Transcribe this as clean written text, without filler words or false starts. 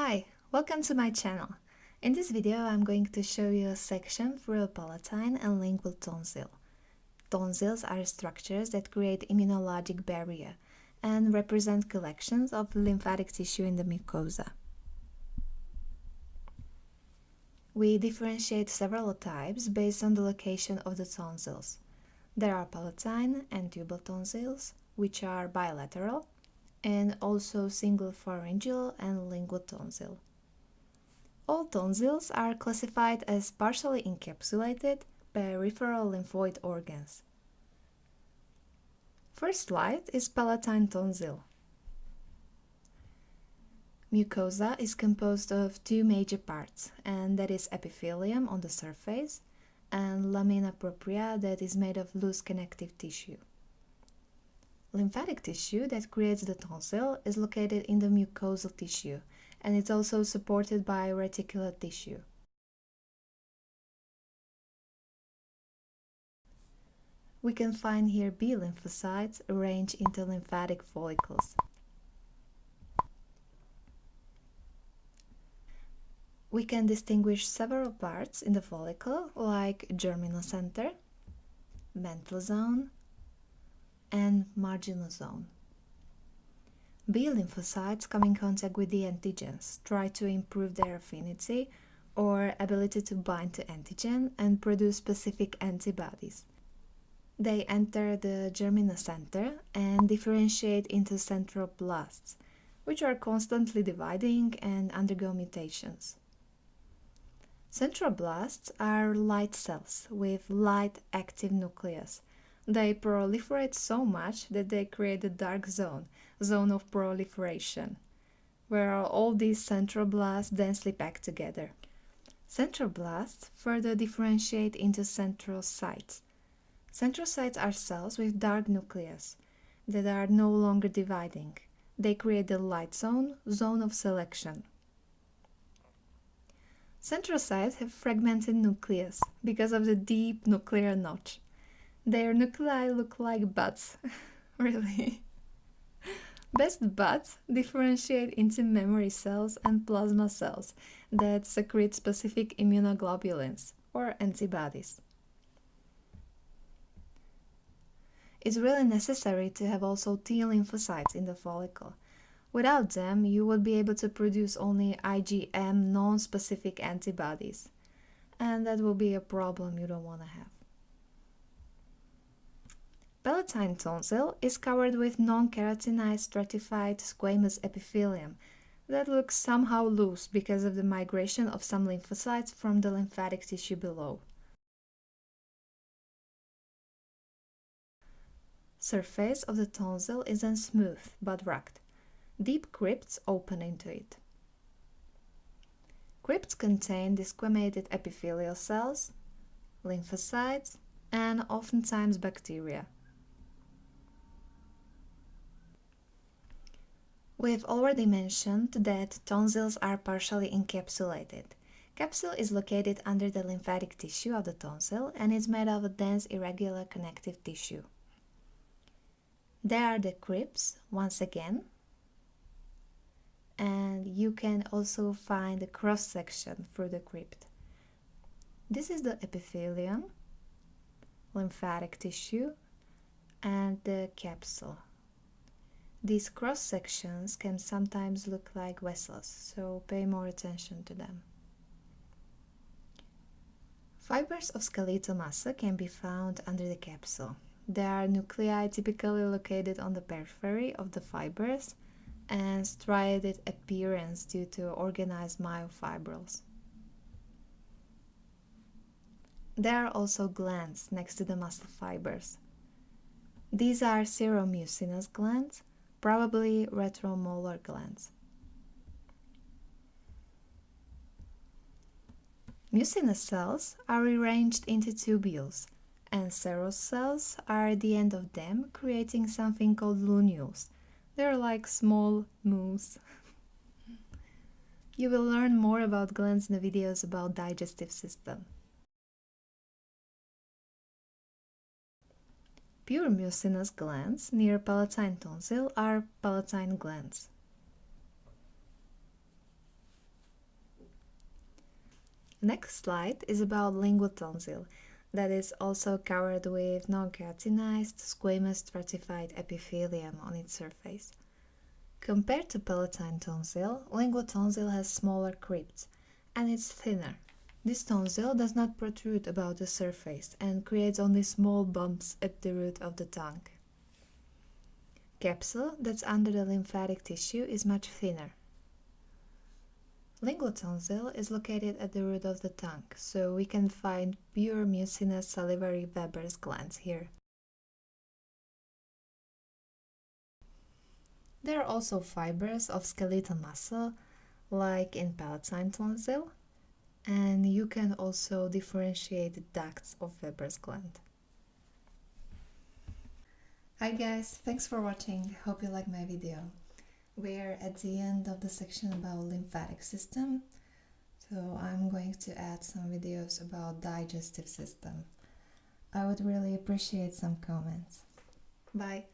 Hi, welcome to my channel. In this video I'm going to show you a section for a palatine and lingual tonsil. Tonsils are structures that create immunologic barrier and represent collections of lymphatic tissue in the mucosa. We differentiate several types based on the location of the tonsils. There are palatine and tubal tonsils, which are bilateral, and also single pharyngeal and lingual tonsil. All tonsils are classified as partially encapsulated peripheral lymphoid organs. First slide is palatine tonsil. Mucosa is composed of two major parts, and that is epithelium on the surface and lamina propria that is made of loose connective tissue. Lymphatic tissue that creates the tonsil is located in the mucosal tissue, and it's also supported by reticular tissue. We can find here B lymphocytes arranged into lymphatic follicles. We can distinguish several parts in the follicle, like germinal center, mantle zone, and marginal zone. B lymphocytes come in contact with the antigens, try to improve their affinity or ability to bind to antigen and produce specific antibodies. They enter the germinal center and differentiate into centroblasts, which are constantly dividing and undergo mutations. Centroblasts are light cells with light active nucleus. They proliferate so much that they create a dark zone of proliferation, where all these centroblasts densely packed together. Centroblasts further differentiate into centrocytes. Centrocytes are cells with dark nucleus that are no longer dividing. They create the light zone of selection. Centrocytes have fragmented nucleus because of the deep nuclear notch. Their nuclei look like butts, really. Best buds differentiate into memory cells and plasma cells that secrete specific immunoglobulins or antibodies. It's really necessary to have also T lymphocytes in the follicle. Without them, you would be able to produce only IgM non-specific antibodies, and that will be a problem you don't want to have. Palatine tonsil is covered with non-keratinized stratified squamous epithelium that looks somehow loose because of the migration of some lymphocytes from the lymphatic tissue below. Surface of the tonsil is unsmooth but rugged. Deep crypts open into it. Crypts contain desquamated epithelial cells, lymphocytes, and oftentimes bacteria. We've already mentioned that tonsils are partially encapsulated. Capsule is located under the lymphatic tissue of the tonsil and is made of a dense irregular connective tissue. There are the crypts, once again, and you can also find the cross-section through the crypt. This is the epithelium, lymphatic tissue, and the capsule. These cross-sections can sometimes look like vessels, so pay more attention to them. Fibers of skeletal muscle can be found under the capsule. There are nuclei typically located on the periphery of the fibers and striated appearance due to organized myofibrils. There are also glands next to the muscle fibers. These are serum mucinous glands, probably retromolar glands. Mucinous cells are arranged into tubules, and serous cells are at the end of them, creating something called lunules. They're like small moons. You will learn more about glands in the videos about digestive system. Pure mucinous glands near palatine tonsil are palatine glands. Next slide is about lingual tonsil, that is also covered with non-keratinized squamous stratified epithelium on its surface. Compared to palatine tonsil, lingual tonsil has smaller crypts and it's thinner. This tonsil does not protrude above the surface and creates only small bumps at the root of the tongue. Capsule that's under the lymphatic tissue is much thinner. Lingual tonsil is located at the root of the tongue, so we can find pure mucinous salivary Weber's glands here. There are also fibers of skeletal muscle, like in palatine tonsil, and you can also differentiate the ducts of Weber's gland. Hi guys, thanks for watching. Hope you liked my video. We're at the end of the section about lymphatic system, so I'm going to add some videos about digestive system. I would really appreciate some comments. Bye!